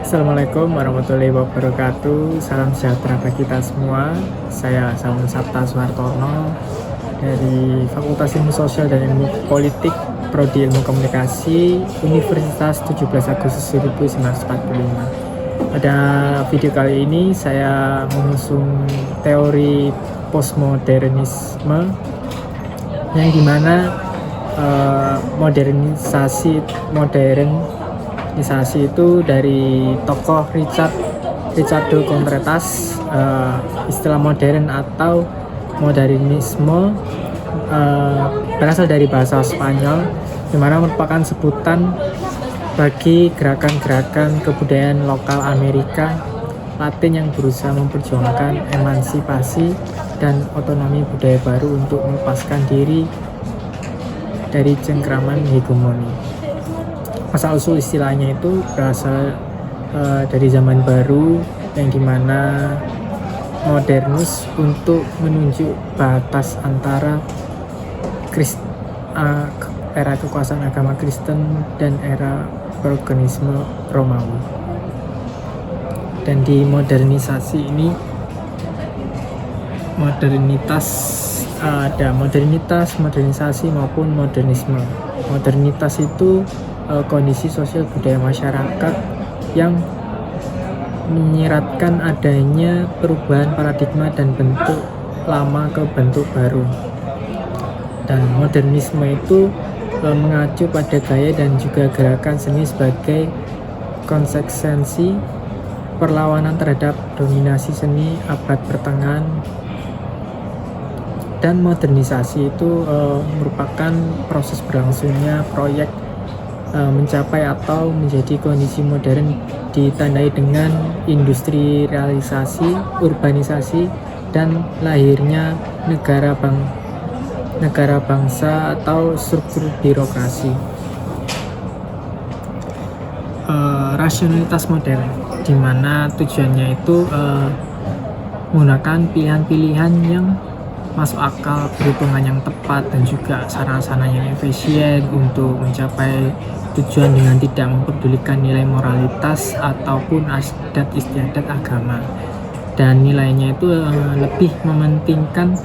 Assalamualaikum warahmatullahi wabarakatuh. Salam sejahtera bagi kita semua. Saya Samun Sabta Suhartono dari Fakultas Ilmu Sosial dan Ilmu Politik, Prodi Ilmu Komunikasi, Universitas 17 Agustus 1945. Pada video kali ini saya mengusung teori postmodernisme yang dimana modernisasi itu dari tokoh Ricardo Contreras. Istilah modern atau modernisme berasal dari bahasa Spanyol, di mana merupakan sebutan bagi gerakan-gerakan kebudayaan lokal Amerika Latin yang berusaha memperjuangkan emansipasi dan otonomi budaya baru untuk melepaskan diri dari cengkraman hegemoni. Asal-usul istilahnya itu berasal dari zaman baru, yang dimana modernus untuk menunjuk batas antara era kekuasaan agama Kristen dan era organisme Romawi. Dan di modernisasi ini ada modernitas, modernisasi maupun modernisme. Modernitas itu kondisi sosial budaya masyarakat yang menyiratkan adanya perubahan paradigma dan bentuk lama ke bentuk baru. Dan modernisme itu mengacu pada gaya dan juga gerakan seni sebagai konsekuensi perlawanan terhadap dominasi seni abad pertengahan. Dan modernisasi itu merupakan proses berlangsungnya proyek mencapai atau menjadi kondisi modern, ditandai dengan industrialisasi, urbanisasi, dan lahirnya negara bangsa atau struktur birokrasi. Rasionalitas modern, di mana tujuannya itu menggunakan pilihan-pilihan yang masuk akal, perhitungan yang tepat, dan juga sarana-sarana yang efisien untuk mencapai tujuan dengan tidak mempedulikan nilai moralitas ataupun adat istiadat agama. Dan nilainya itu lebih mementingkan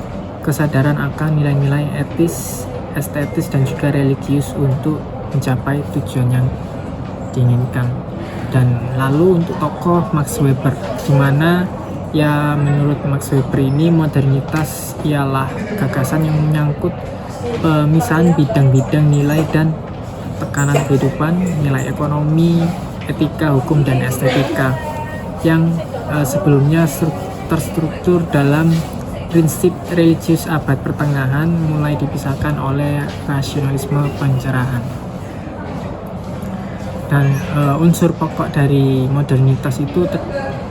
kesadaran akan nilai-nilai etis, estetis, dan juga religius untuk mencapai tujuan yang diinginkan. Dan lalu untuk tokoh Max Weber, di mana ya menurut Max Weber ini modernitas ialah gagasan yang menyangkut pemisahan bidang-bidang nilai dan tekanan kehidupan, nilai ekonomi, etika, hukum, dan estetika yang sebelumnya terstruktur dalam prinsip religius abad pertengahan mulai dipisahkan oleh rasionalisme pencerahan. Dan unsur pokok dari modernitas itu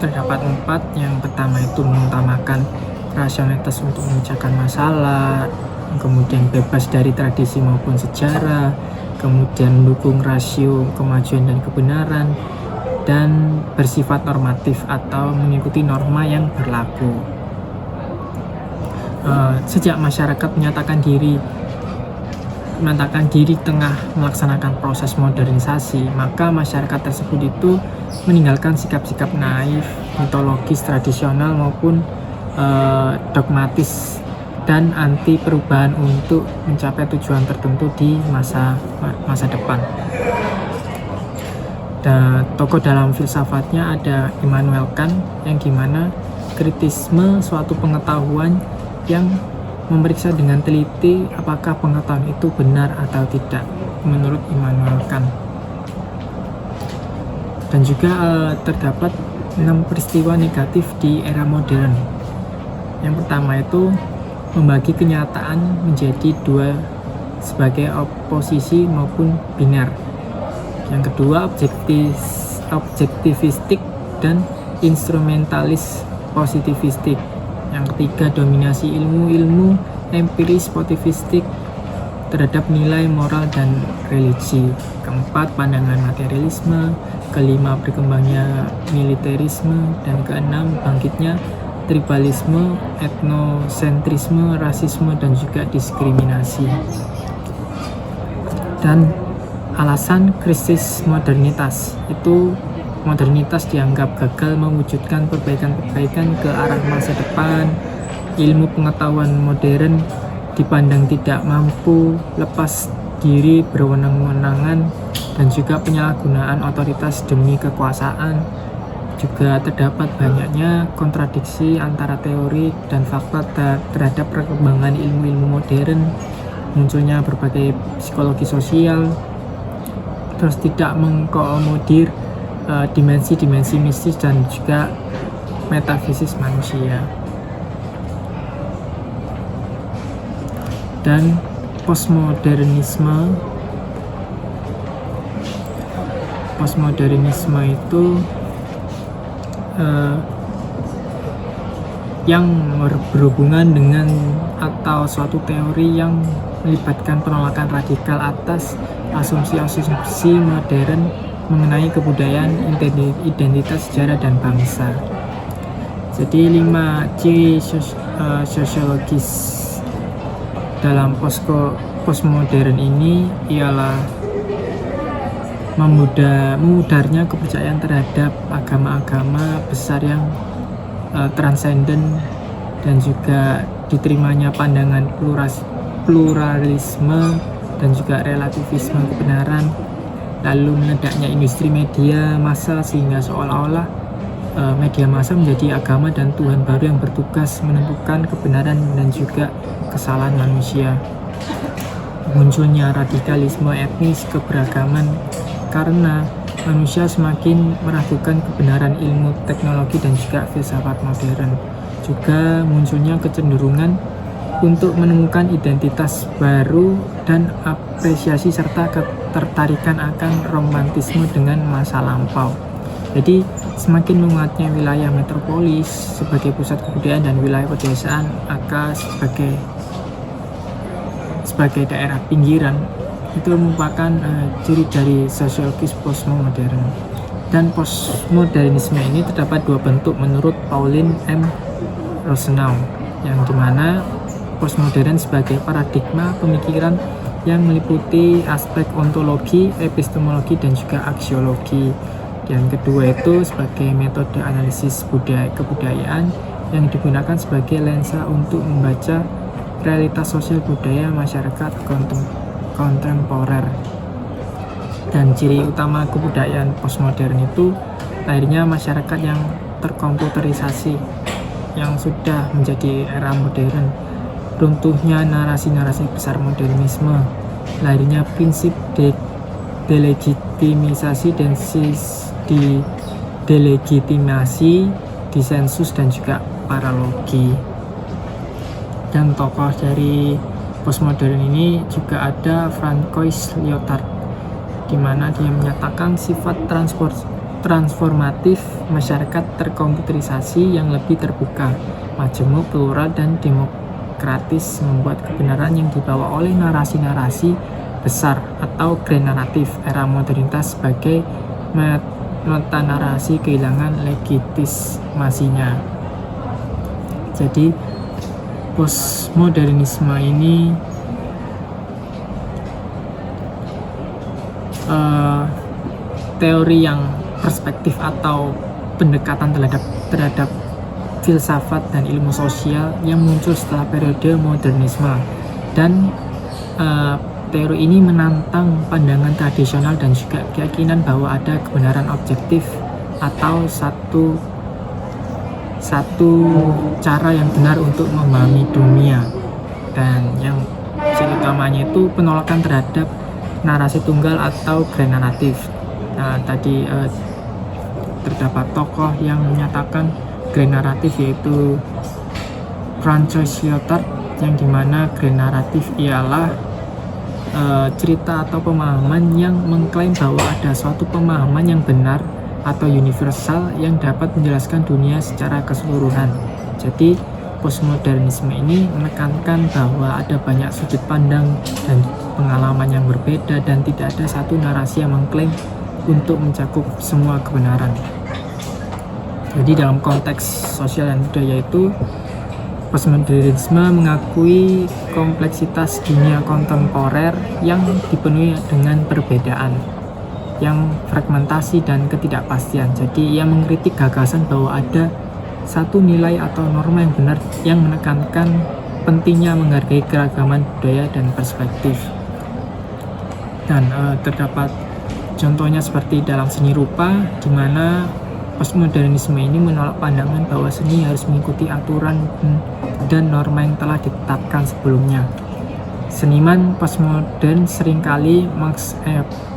terdapat 4. Yang pertama itu mengutamakan rasionalitas untuk memecahkan masalah, kemudian bebas dari tradisi maupun sejarah, kemudian mendukung rasio kemajuan dan kebenaran, dan bersifat normatif atau mengikuti norma yang berlaku. Sejak masyarakat menyatakan diri tengah melaksanakan proses modernisasi, maka masyarakat tersebut itu meninggalkan sikap-sikap naif, mitologis tradisional maupun dogmatis dan anti perubahan untuk mencapai tujuan tertentu di masa depan. Dan tokoh dalam filsafatnya ada Immanuel Kant, yang dimana kritisme suatu pengetahuan yang memeriksa dengan teliti apakah pengetahuan itu benar atau tidak menurut Immanuel Kant. Dan juga terdapat 6 peristiwa negatif di era modern. Yang pertama itu membagi kenyataan menjadi 2 sebagai oposisi maupun biner. Yang kedua objektivistik dan instrumentalis positivistik. Yang ketiga dominasi ilmu empiris positivistik terhadap nilai moral dan religi. Keempat pandangan materialisme. Kelima berkembangnya militerisme. Dan keenam bangkitnya tribalisme, etnosentrisme, rasisme, dan juga diskriminasi. Dan alasan krisis modernitas itu modernitas dianggap gagal mewujudkan perbaikan-perbaikan ke arah masa depan. Ilmu pengetahuan modern dipandang tidak mampu lepas diri berwenang-wenangan dan juga penyalahgunaan otoritas demi kekuasaan. Juga terdapat banyaknya kontradiksi antara teori dan fakta terhadap perkembangan ilmu-ilmu modern, munculnya berbagai psikologi sosial, terus tidak mengkomodir dimensi-dimensi mistis dan juga metafisis manusia. Dan postmodernisme itu yang berhubungan dengan atau suatu teori yang melibatkan penolakan radikal atas asumsi-asumsi modern mengenai kebudayaan, identitas, sejarah, dan bangsa. Jadi 5 ciri sosiologis dalam postmodern ini ialah memudarnya kepercayaan terhadap agama-agama besar yang transenden dan juga diterimanya pandangan pluralisme dan juga relativisme kebenaran, lalu meledaknya industri media massa sehingga seolah-olah media massa menjadi agama dan Tuhan baru yang bertugas menentukan kebenaran dan juga kesalahan manusia. Munculnya radikalisme etnis keberagaman karena manusia semakin meragukan kebenaran ilmu teknologi dan juga filsafat modern. Juga munculnya kecenderungan untuk menemukan identitas baru dan apresiasi serta ketertarikan akan romantisme dengan masa lampau. Jadi semakin menguatnya wilayah metropolis sebagai pusat kebudayaan dan wilayah pedesaan akan sebagai daerah pinggiran itu merupakan ciri dari sosiologis postmodern. Dan postmodernisme ini terdapat 2 bentuk menurut Pauline M. Rosenau, yang dimana postmodern sebagai paradigma pemikiran yang meliputi aspek ontologi, epistemologi, dan juga aksiologi. Yang kedua itu sebagai metode analisis kebudayaan yang digunakan sebagai lensa untuk membaca realitas sosial budaya masyarakat kontemporer. Dan ciri utama kebudayaan postmodern itu lahirnya masyarakat yang terkomputerisasi yang sudah menjadi era modern, runtuhnya narasi-narasi besar modernisme, lahirnya prinsip delegitimisasi dan delegitimasi, disensus, dan juga paralogi. Dan tokoh dari postmodern ini juga ada Francois Lyotard, di mana dia menyatakan sifat transformatif masyarakat terkomputerisasi yang lebih terbuka, majemuk, plural, dan demokratis membuat kebenaran yang dibawa oleh narasi-narasi besar atau grand naratif era modernitas sebagai metanarasi kehilangan legitimasinya. Jadi postmodernisme ini teori yang perspektif atau pendekatan terhadap filsafat dan ilmu sosial yang muncul setelah periode modernisme. Dan teori ini menantang pandangan tradisional dan juga keyakinan bahwa ada kebenaran objektif atau satu cara yang benar untuk memahami dunia. Dan yang ciri utamanya itu penolakan terhadap narasi tunggal atau grand naratif. Nah, tadi terdapat tokoh yang menyatakan grand naratif yaitu Francois Lyotard, yang dimana grand naratif ialah cerita atau pemahaman yang mengklaim bahwa ada suatu pemahaman yang benar atau universal yang dapat menjelaskan dunia secara keseluruhan. Jadi postmodernisme ini menekankan bahwa ada banyak sudut pandang dan pengalaman yang berbeda dan tidak ada satu narasi yang mengklaim untuk mencakup semua kebenaran. Jadi dalam konteks sosial dan budaya itu, postmodernisme mengakui kompleksitas dunia kontemporer yang dipenuhi dengan perbedaan, yang fragmentasi dan ketidakpastian. Jadi ia mengkritik gagasan bahwa ada satu nilai atau norma yang benar yang menekankan pentingnya menghargai keragaman budaya dan perspektif. Dan terdapat contohnya seperti dalam seni rupa, di mana postmodernisme ini menolak pandangan bahwa seni harus mengikuti aturan dan norma yang telah ditetapkan sebelumnya. Seniman postmodern seringkali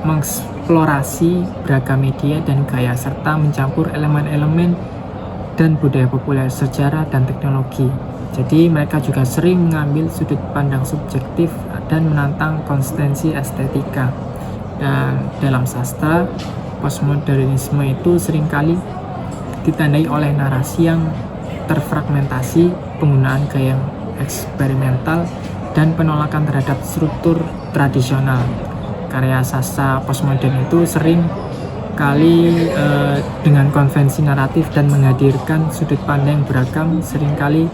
mengeksplorasi beragam media dan gaya serta mencampur elemen-elemen dan budaya populer, sejarah, dan teknologi. Jadi mereka juga sering mengambil sudut pandang subjektif dan menantang konsistensi estetika. Dan dalam sastra, postmodernisme itu seringkali ditandai oleh narasi yang terfragmentasi, penggunaan gaya yang eksperimental, dan penolakan terhadap struktur tradisional. Karya sastra postmodern itu sering kali dengan konvensi naratif dan menghadirkan sudut pandang beragam, seringkali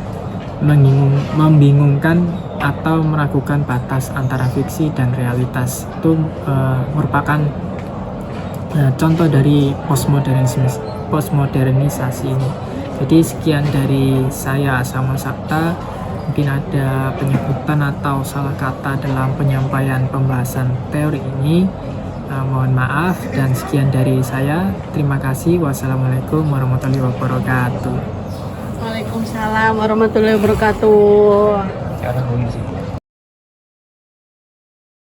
membingungkan atau meragukan batas antara fiksi dan realitas. Itu merupakan contoh dari postmodernisasi ini. Jadi sekian dari saya, Samuel Sabta. Mungkin ada penyebutan atau salah kata dalam penyampaian pembahasan teori ini. Mohon maaf, dan sekian dari saya. Terima kasih. Wassalamualaikum warahmatullahi wabarakatuh. Waalaikumsalam warahmatullahi wabarakatuh.